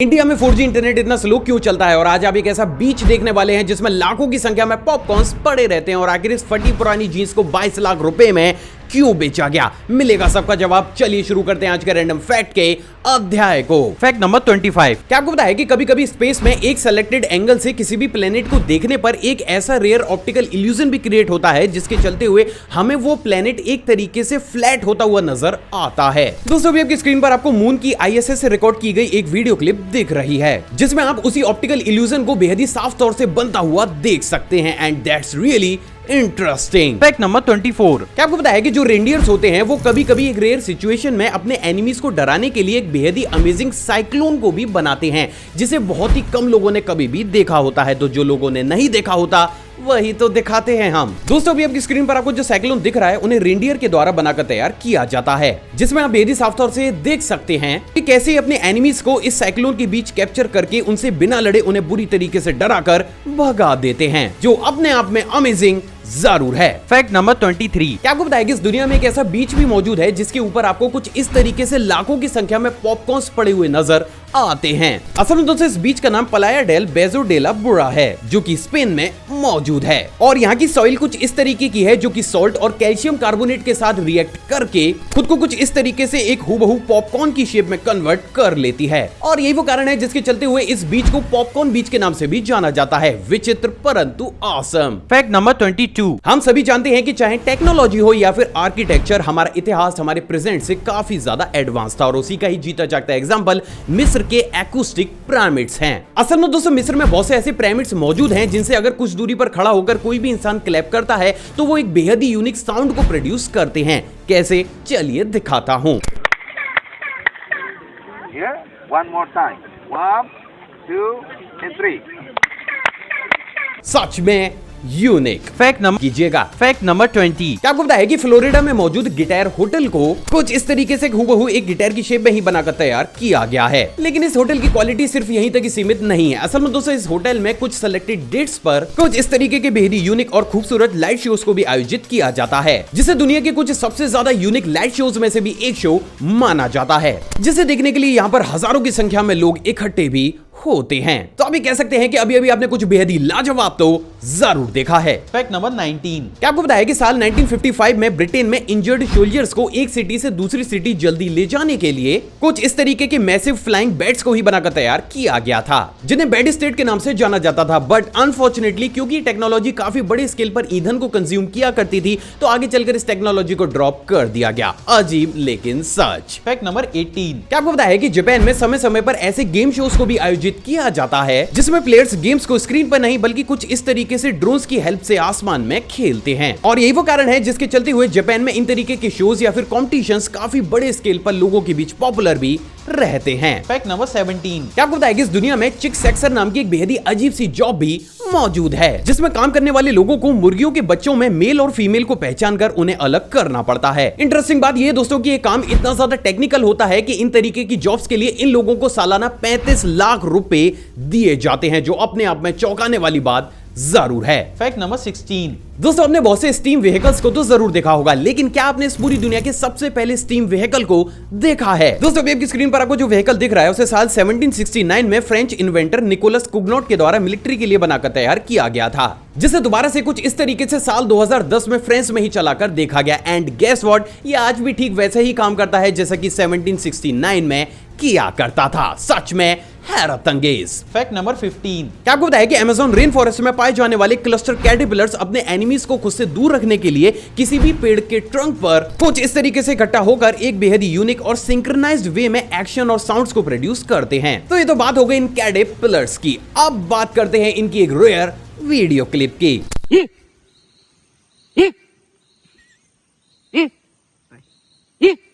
India में 4G internet इतना slow क्यों चलता है और आज आप एक ऐसा बीच देखने वाले हैं जिसमें लाखों की संख्या में पॉपकॉर्न्स पड़े रहते हैं और आखिर इस फटी पुरानी जीन्स को 22 लाख रुपए में क्यों बेचा गया, मिलेगा सबका जवाब। चलिए शुरू करते हैं आज के रैंडम फैक्ट के अध्याय को। Fact number 25। क्या आपको पता है कि कभी कभी स्पेस में एक सेलेक्टेड एंगल से किसी भी प्लेनेट को देखने पर एक ऐसा रेयर ऑप्टिकल इल्यूजन भी क्रिएट होता है जिसके चलते हुए हमें वो प्लेनेट एक तरीके से फ्लैट होता हुआ नजर आता है। दोस्तों अभी आपकी स्क्रीन पर आपको मून की ISS से रिकॉर्ड की गई एक वीडियो क्लिप दिख रही है जिसमें आप उसी ऑप्टिकल इल्यूजन को बेहद ही साफ तौर से बनता हुआ देख सकते हैं and that's really interesting. Fact number 24। क्या आपको पता है कि जो रेंडियर्स होते हैं वो कभी कभी एक रेयर सिचुएशन में अपने एनिमीज को डराने के लिए एक बेहद ही अमेजिंग साइक्लोन को भी बनाते हैं जिसे बहुत ही कम लोगों ने कभी भी देखा होता है। तो जो लोगों ने नहीं देखा होता वही तो दिखाते हैं हम। दोस्तों अभी आपकी स्क्रीन पर आपको जो साइक्लोन दिख रहा है उन्हें रेंडियर के द्वारा बनाकर तैयार किया जाता है जिसमें आप बेहद ही साफ तौर से देख सकते हैं कि कैसे अपने एनिमीज को इस साइक्लोन के बीच कैप्चर करके उनसे बिना लड़े उन्हें बुरी तरीके से डराकर भगा देते हैं, जो अपने आप में अमेजिंग जरूर है। Fact number 23। क्या आपको बताया कि इस दुनिया में एक ऐसा बीच भी मौजूद है जिसके ऊपर आपको कुछ इस तरीके से लाखों की संख्या में पॉपकॉर्न्स पड़े हुए नजर आते हैं। असल में दोस्तों इस बीच का नाम प्लाया डेल बेजो डे ला बुरा है जो कि स्पेन में मौजूद है और यहाँ की सॉइल कुछ इस तरीके की है जो कि सॉल्ट और कैल्शियम कार्बोनेट के साथ रिएक्ट करके खुद को कुछ इस तरीके से एक हूबहू पॉपकॉर्न की शेप में कन्वर्ट कर लेती है और यही वो कारण है जिसके चलते हुए इस बीच को पॉपकॉर्न बीच के नाम से भी जाना जाता है। विचित्र परंतु ऑसम। Fact number 22। हम सभी जानते हैं कि चाहे टेक्नोलॉजी हो या फिर आर्किटेक्चर, हमारा इतिहास हमारे प्रेजेंट से काफी ज्यादा एडवांस था और उसी का ही जीता जागता एग्जांपल मिस्र के एक्यूस्टिक पिरामिड्स हैं। असल में दोस्तों मिस्र में बहुत से ऐसे पिरामिड्स मौजूद हैं जिनसे अगर कुछ दूरी पर खड़ा होकर कोई भी इंसान क्लैप करता है तो वो एक बेहद ही यूनिक साउंड को प्रोड्यूस करते हैं। कैसे, चलिए दिखाता हूँ। One more time. 1, 2 and 3. सच में यूनिक। फैक्ट नंबर कीजिएगा। Fact number 20। क्या आपको पता है कि फ्लोरिडा में मौजूद गिटार होटल को कुछ इस तरीके से हूबहू एक गिटार की शेप में ही बनाकर तैयार किया गया है, लेकिन इस होटल की क्वालिटी सिर्फ यहीं तक ही सीमित नहीं है। असल में दोस्तों इस होटल में कुछ सिलेक्टेड डेट्स पर कुछ इस तरीके के बेहद यूनिक और खूबसूरत लाइट शोज को भी आयोजित किया जाता है जिसे दुनिया के कुछ सबसे ज्यादा यूनिक लाइट शोज में से भी एक शो माना जाता है, जिसे देखने के लिए यहाँ पर हजारों की संख्या में लोग इकट्ठे भी होते हैं। तो अभी कह सकते हैं कि अभी अभी आपने कुछ बेहद ही लाजवाब तो जरूर देखा है। Fact number 19। क्या आपको पता है कि साल 1955 में ब्रिटेन में इंजर्ड सोल्जर्स को एक सिटी से दूसरी सिटी जल्दी ले जाने के लिए कुछ इस तरीके के मैसिव फ्लाइंग बेड्स को ही बनाकर तैयार किया गया था जिन्हें बेड स्टेट के नाम से जाना जाता था। बट अनफॉर्चुनेटली क्योंकि टेक्नोलॉजी काफी बड़े स्केल पर ईंधन को कंज्यूम किया करती थी तो आगे चलकर इस टेक्नोलॉजी को ड्रॉप कर दिया गया। अजीब लेकिन सच। Fact number 18। क्या आपको पता है कि जापान में समय समय पर ऐसे गेम शोज को भी आयोजित किया जाता है जिसमें प्लेयर्स गेम्स को स्क्रीन पर नहीं बल्कि कुछ इस तरीके से ड्रोन्स की हेल्प से आसमान में खेलते हैं और यही वो कारण है जिसके चलते हुए जापान में इन तरीके के शोज या फिर कॉम्पिटिशंस काफी बड़े स्केल पर लोगों के बीच पॉपुलर भी रहते हैं। Fact number 17। क्या आपको पता है कि इस दुनिया में चिक सेक्सर नाम की एक बेहद ही अजीब सी जॉब भी मौजूद है जिसमें काम करने वाले लोगों को मुर्गियों के बच्चों में मेल और फीमेल को पहचान कर उन्हें अलग करना पड़ता है। इंटरेस्टिंग बात यह दोस्तों कि ये काम इतना ज्यादा टेक्निकल होता है कि इन तरीके की जॉब्स के लिए इन लोगों को सालाना 35 लाख रुपए दिए जाते हैं, जो अपने आप में चौंकाने वाली बात जरूर है। Fact number 16। दोस्तों आपने बहुत से स्टीम व्हीकल्स को तो जरूर देखा होगा, लेकिन क्या आपने इस पूरी दुनिया के सबसे पहले स्टीम व्हीकल को देखा है? दोस्तों अभी आपकी स्क्रीन पर आपको जो व्हीकल दिख रहा है उसे साल 1769 में फ्रेंच इन्वेंटर निकोलस कुगनॉट के द्वारा मिलिट्री के लिए बनाकर तैयार किया गया था, जिसे दोबारा से कुछ इस तरीके से साल 2010 में फ्रांस में ही चलाकर देखा गया एंड गेस व्हाट, ये आज भी ठीक वैसे ही काम करता है जैसा कि 1769 में किया करता था। सच में हैरत अंगेज। Fact number 15। क्या आपको पता है कि अमेज़न रेन फॉरेस्ट में पाए जाने वाले क्लस्टर कैटरपिलर्स अपने एनिमीज को खुद से दूर रखने के लिए किसी भी पेड़ के ट्रंक पर कुछ इस तरीके से इकट्ठा होकर एक बेहद यूनिक और सिंक्रोनाइज्ड वे में एक्शन और साउंड्स को प्रोड्यूस करते हैं। तो ये तो बात हो गई इन कैटरपिलर्स की। अब बात करते हैं इनकी एक रेयर वीडियो क्लिप की।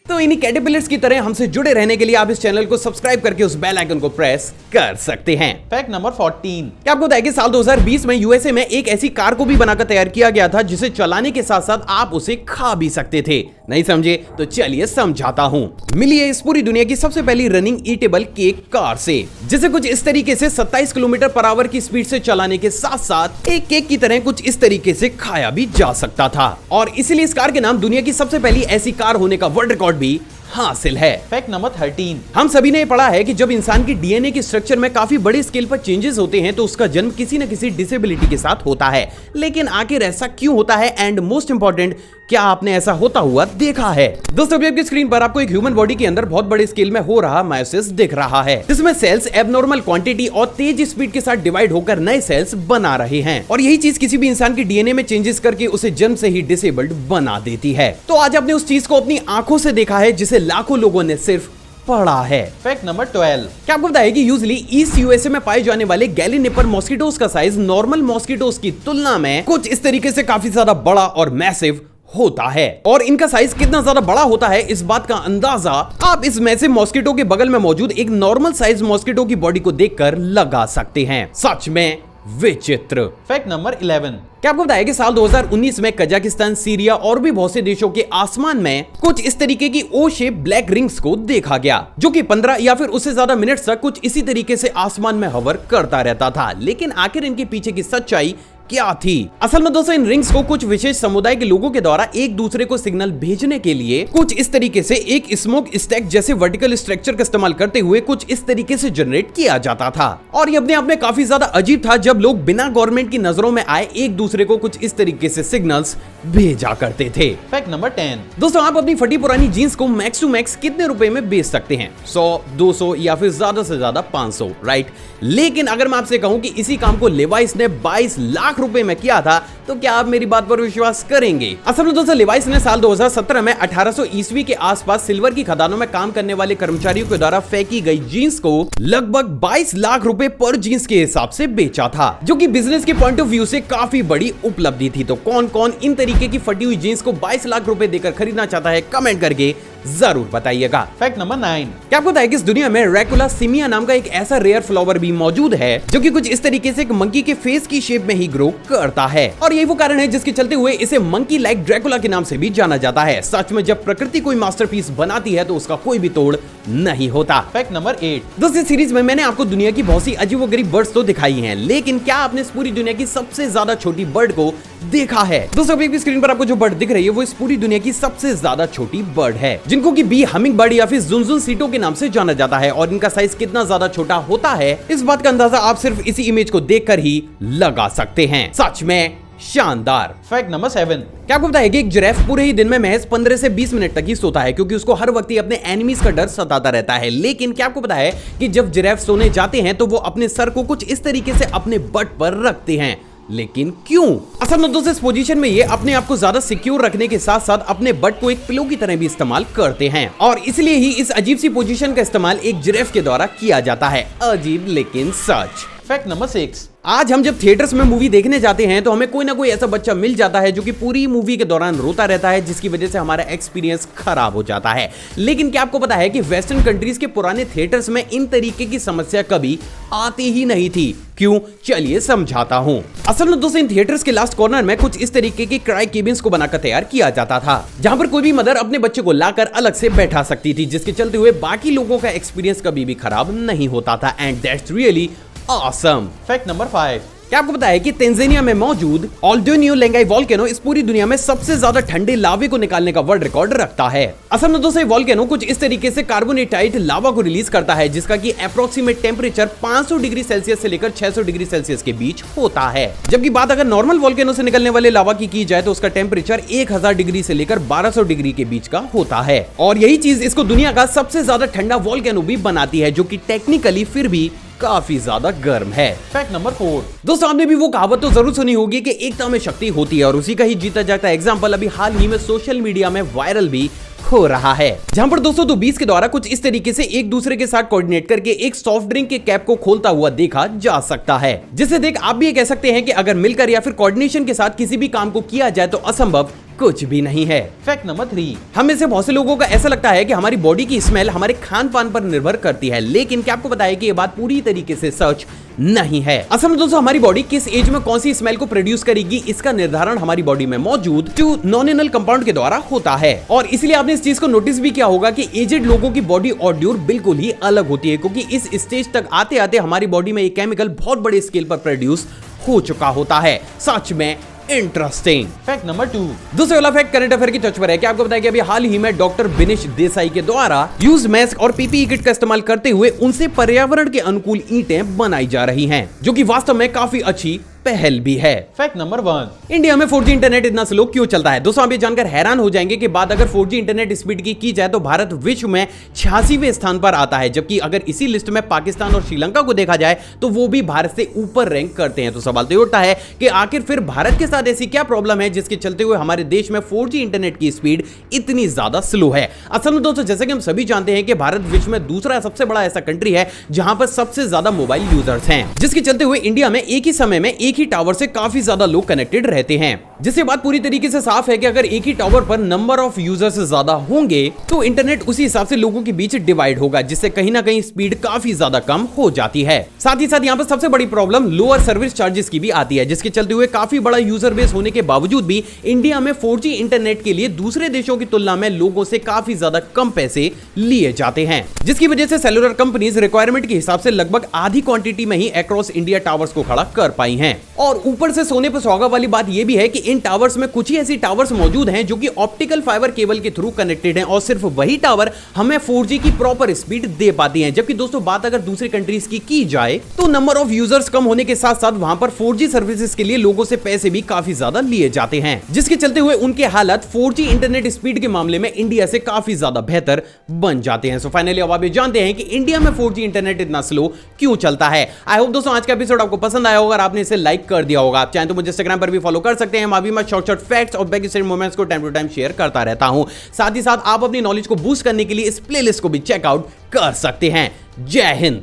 तो इन्हीं कैटरपिलर्स की तरह हमसे जुड़े रहने के लिए आप इस चैनल को सब्सक्राइब करके उस बेल आइकन को प्रेस कर सकते हैं। Fact number 14। क्या आपको पता है कि साल 2020 में यूएसए में एक ऐसी कार को भी बनाकर तैयार किया गया था जिसे चलाने के साथ साथ आप उसे खा भी सकते थे? नहीं समझे तो चलिए समझाता हूँ। मिलिए इस पूरी दुनिया की सबसे पहली रनिंग ईटेबल केक कार से, जिसे कुछ इस तरीके से 27 किलोमीटर पर आवर की स्पीड से चलाने के साथ साथ एक केक की तरह कुछ इस तरीके से खाया भी जा सकता था और इसीलिए इस कार के नाम दुनिया की सबसे पहली ऐसी कार होने का वर्ल्ड रिकॉर्ड भी हासिल है। Fact number 13। हम सभी ने पढ़ा है कि जब इंसान की डीएनए की स्ट्रक्चर में काफी बड़े स्केल पर चेंजेस होते हैं तो उसका जन्म किसी न किसी डिसेबिलिटी के साथ होता है। लेकिन आखिर ऐसा क्यों होता है एंड मोस्ट इंपॉर्टेंट, क्या आपने ऐसा होता हुआ देखा है? दोस्तों अभी आपकी स्क्रीन पर आपको एक ह्यूमन बॉडी के अंदर बहुत बड़े स्केल में हो रहा मायोसिस दिख रहा है, जिसमें सेल्स एबनॉर्मल क्वांटिटी और तेज स्पीड के साथ डिवाइड होकर नए सेल्स बना रहे हैं। और यही चीज किसी भी इंसान की डीएनए में चेंजेस करके उसे जन्म से ही डिसेबल्ड बना देती है। तो आज आपने उस चीज को अपनी आंखों से देखा है जिसे लाखों लोगों ने सिर्फ पढ़ा है। Fact number 12। क्या आपको पता है कि यूजुअली ईस्ट यूएसए में पाए जाने वाले गैलीनिपर मॉस्किटोज का साइज नॉर्मल मॉस्किटोज की तुलना में कुछ इस तरीके से काफी ज्यादा बड़ा और मैसिव होता है। और इनका साइज कितना ज्यादा बड़ा होता है इस बात का अंदाजा आप इस मैसिव मॉस्किटो के बगल में मौजूद एक नॉर्मल साइज मॉस्किटो की बॉडी को देखकर लगा सकते हैं। सच में विचित्र। Fact number 11। क्या आपको बताया कि साल 2019 में कजाकिस्तान, सीरिया और भी बहुत से देशों के आसमान में कुछ इस तरीके की ओ शेप ब्लैक रिंग्स को देखा गया, जो कि 15 या फिर उससे ज्यादा मिनट तक कुछ इसी तरीके से आसमान में हवर करता रहता था। लेकिन आखिर इनके पीछे की सच्चाई क्या थी? असल में दोस्तों इन रिंग्स को कुछ विशेष समुदाय के लोगों के द्वारा एक दूसरे को सिग्नल भेजने के लिए कुछ इस तरीके से एक स्मोक स्टैक जैसे वर्टिकल स्ट्रक्चर का इस्तेमाल करते हुए कुछ इस तरीके से जनरेट किया जाता था। और ये अपने आप में काफी ज्यादा अजीब था जब लोग बिना गवर्नमेंट की नजरों में आए एक दूसरे को कुछ इस तरीके से सिग्नल्स भेजा करते थे। Fact number 10। दोस्तों आप अपनी फटी पुरानी जीन्स को मैक्स टू मैक्स कितने रुपए में बेच सकते हैं? 100, 200 या फिर ज्यादा से ज्यादा 500, राइट? लेकिन अगर मैं आपसे कहूं कि इसी काम को लेवाइस ने 22 लाख रुपए में किया था तो क्या आप मेरी बात पर विश्वास करेंगे? असल में दोस्तों लेवाइस ने साल 2017 में 1800 ईस्वी के आसपास सिल्वर की खदानों में काम करने वाले कर्मचारियों के द्वारा फेंकी गई जीन्स को लगभग 22 लाख रुपए पर जीन्स के हिसाब से बेचा था, जो कि बिजनेस के पॉइंट ऑफ व्यू से काफी बड़ी उपलब्धि थी। तो कौन कौन इन तरीके की फटी हुई जीन्स को 22 लाख रुपए देकर खरीदना चाहता है कमेंट करके जरूर बताइएगा। Fact number 9। क्या आपको पता है कि इस दुनिया में रैकुला सिमिया नाम का एक ऐसा रेयर फ्लावर भी मौजूद है जो कि कुछ इस तरीके से एक मंकी के फेस की शेप में ही ग्रो करता है, और यही वो कारण है जिसके चलते हुए इसे मंकी लाइक ड्रैकुला के नाम से भी जाना जाता है। सच में जब प्रकृति कोई मास्टरपीस बनाती है तो उसका कोई भी तोड़ नहीं होता। Fact number 8। दोस्तों इस सीरीज में मैंने आपको दुनिया की बहुत सी अजीबोगरीब बर्ड्स तो दिखाई हैं, लेकिन क्या आपने इस पूरी दुनिया की सबसे ज्यादा छोटी बर्ड को देखा है? दोस्तों अभी स्क्रीन पर आपको जो बर्ड दिख रही है वो इस पूरी दुनिया की सबसे ज्यादा छोटी बर्ड है, जिनको कि बी हमिंग बर्ड या फिर जुनजुन सीटो के नाम से जाना जाता है। और इनका साइज कितना ज्यादा छोटा होता है इस बात का अंदाजा आप सिर्फ इसी इमेज को देखकर ही लगा सकते हैं। सच में शानदार। Fact number 7। क्या आपको पता है कि एक जिराफ पूरे ही दिन में महज 15 से 20 मिनट तक ही सोता है, क्योंकि उसको हर वक्त ही अपने एनिमीज का डर सताता रहता है। लेकिन क्या आपको पता है कि जब जिराफ सोने जाते हैं तो वो अपने सर को कुछ इस तरीके से अपने बट पर रखते हैं, लेकिन क्यों? असल में दोस्तों इस पोजीशन में ये अपने आप को ज्यादा सिक्योर रखने के साथ साथ अपने बट को एक पिलो की तरह भी इस्तेमाल करते हैं, और इसलिए ही इस अजीब सी पोजीशन का इस्तेमाल एक जिराफ के द्वारा किया जाता है। अजीब लेकिन सच। Fact number 6। आज हम जब थिएटर्स में मूवी देखने जाते हैं तो हमें कोई ना कोई ऐसा बच्चा मिल जाता है जो कि पूरी मूवी के दौरान रोता रहता है, जिसकी वजह से हमारा एक्सपीरियंस खराब हो जाता है। लेकिन क्या आपको पता है कि वेस्टर्न कंट्रीज के पुराने थिएटर्स में इन तरीके की समस्या कभी आती ही नहीं थी? क्यों? चलिए समझाता हूं। असल में दोस्तों इन थिएटर्स के लास्ट कॉर्नर में कुछ इस तरीके के क्राई केबिन्स को बनाकर तैयार किया जाता था, जहां पर कोई भी मदर अपने बच्चे को लाकर अलग से बैठा सकती थी, जिसके चलते हुए बाकी लोगों का एक्सपीरियंस कभी भी खराब नहीं होता था। And that's really awesome. Fact number 5। क्या आपको पता है कि तंजानिया में मौजूद ओल्डोनियो लेंगाई वोल्केनो इस पूरी दुनिया में सबसे ज्यादा ठंडे लावे को निकालने का वर्ल्ड रिकॉर्ड रखता है? असल में दोस्तों वोल्केनो कुछ इस तरीके से कार्बोनेटाइट लावा को रिलीज करता है, जिसका कि अप्रोक्सीमेट टेम्परेचर 500 डिग्री सेल्सियस से लेकर 600 डिग्री सेल्सियस के बीच होता है। जबकि बात अगर नॉर्मल वोल्केनो से निकलने वाले लावा की जाए तो उसका टेम्परेचर 1000 डिग्री से लेकर 1200 डिग्री के बीच का होता है। और यही चीज इसको दुनिया का सबसे ज्यादा ठंडा वोल्केनो भी बनाती है, जो कि टेक्निकली फिर भी काफी ज्यादा गर्म है। Fact number 4। दोस्तों आपने भी वो कहावत तो जरूर सुनी होगी कि एकता में शक्ति होती है, और उसी का ही जीता जागता एग्जांपल अभी हाल ही में सोशल मीडिया में वायरल भी हो रहा है, जहां पर दोस्तों दो 20 के द्वारा कुछ इस तरीके से एक दूसरे के साथ कोऑर्डिनेट करके एक सॉफ्ट ड्रिंक के कैप को खोलता हुआ देखा जा सकता है, जिसे देख आप भी ये कह सकते हैं कि अगर मिलकर या फिर कोऑर्डिनेशन के साथ किसी भी काम को किया जाए तो असंभव कुछ भी नहीं है। Fact number 3। हम में से बहुत से लोगों का ऐसा लगता है कि हमारी बॉडी की स्मेल हमारे खान पान पर निर्भर करती है, लेकिन क्या आपको पता है कि ये बात पूरी तरीके से सच नहीं है। असल में दोस्तों हमारी बॉडी किस एज में कौन सी स्मेल को प्रोड्यूस करेगी इसका निर्धारण हमारी बॉडी में मौजूद 2 नॉन-एनल कंपाउंड के द्वारा होता है, और इसलिए आपने इस चीज को नोटिस भी किया होगा कि एजेड लोगों की बॉडी ऑड्यूर बिल्कुल ही अलग होती है, क्योंकि इस स्टेज तक आते आते हमारी बॉडी में एक केमिकल बहुत बड़े स्केल पर प्रोड्यूस हो चुका होता है। सच में इंटरेस्टिंग। Fact number 2। दूसरे वाला फैक्ट करंट अफेयर की टच पर है कि आपको बताया कि अभी हाल ही में डॉक्टर बिनेश देसाई के द्वारा यूज मास्क और पीपीई किट का इस्तेमाल करते हुए उनसे पर्यावरण के अनुकूल ईंटें बनाई जा रही हैं, जो कि वास्तव में काफी अच्छी पहल भी है। Fact number 1। इंडिया में 4G इंटरनेट इतना स्लो क्यों चलता है? दोस्तों आप ये जानकर हैरान हो जाएंगे कि बात अगर 4G इंटरनेट स्पीड की जाए तो भारत विश्व में 86वें स्थान पर आता है, जबकि अगर इसी लिस्ट में पाकिस्तान और श्रीलंका को देखा जाए तो वो भी भारत से ऊपर रैंक करते हैं। तो सवाल तो उठता है कि आखिर फिर भारत के साथ ऐसी क्या प्रॉब्लम है जिसके चलते हुए हमारे देश में 4G इंटरनेट की स्पीड इतनी ज्यादा स्लो है? असल में दोस्तों जैसे कि हम सभी जानते हैं कि भारत विश्व में दूसरा सबसे बड़ा ऐसा कंट्री है जहां पर सबसे ज्यादा मोबाइल यूजर्स हैं, जिसके चलते हुए इंडिया में एक ही समय में एक ही टावर से काफी ज्यादा लोग कनेक्टेड रहते हैं, जिससे बात पूरी तरीके से साफ है कि अगर एक ही टावर पर नंबर ऑफ यूजर्स ज्यादा होंगे तो इंटरनेट उसी हिसाब से लोगों के बीच डिवाइड होगा, जिससे कहीं ना कहीं स्पीड काफी ज्यादा कम हो जाती है। साथ ही साथ यहाँ पर सबसे बड़ी प्रॉब्लम लोअर सर्विस चार्जेस की भी आती है, जिसके चलते हुए काफी बड़ा यूजर बेस होने के बावजूद भी इंडिया में 4G इंटरनेट के लिए दूसरे देशों की तुलना में लोगों से काफी ज्यादा कम पैसे लिए जाते हैं, जिसकी वजह से सेलुलर कंपनीज रिक्वायरमेंट के हिसाब से लगभग आधी क्वांटिटी में ही अक्रॉस इंडिया टावर्स को खड़ा कर पाई हैं। और ऊपर से सोने पर सुहागा वाली बात यह भी है कि इन टावर्स में कुछ ही ऐसी टावर्स मौजूद हैं जो कि ऑप्टिकल फाइबर केबल के थ्रू कनेक्टेड हैं और सिर्फ वही टावर हमें 4G की प्रॉपर स्पीड दे पाती हैं। जबकि दोस्तों बात अगर दूसरी कंट्रीज की जाए तो नंबर ऑफ यूजर्स कम होने के साथ साथ वहां पर 4G सर्विसेज के लिए लोगों से पैसे भी काफी ज्यादा लिए जाते हैं, जिसके चलते हुए उनके हालात 4G इंटरनेट स्पीड के मामले में इंडिया से काफी ज्यादा बेहतर बन जाते हैं। सो फाइनली अब आप ये जानते हैं कि इंडिया में 4G इंटरनेट इतना स्लो क्यों चलता है। आई होप दोस्तों आज का एपिसोड आपको पसंद आया होगा और आपने इसे लाइक कर दिया होगा। आप चाहें तो मुझे इंस्टाग्राम पर भी फॉलो कर सकते हैं, मैं शॉर्ट फैक्ट्स और बैक स्टोरी मोमेंट्स को टाइम टू टाइम शेयर करता रहता हूं। साथ ही साथ आप अपनी नॉलेज को बूस्ट करने के लिए इस प्लेलिस्ट को भी चेकआउट कर सकते हैं। जय हिंद।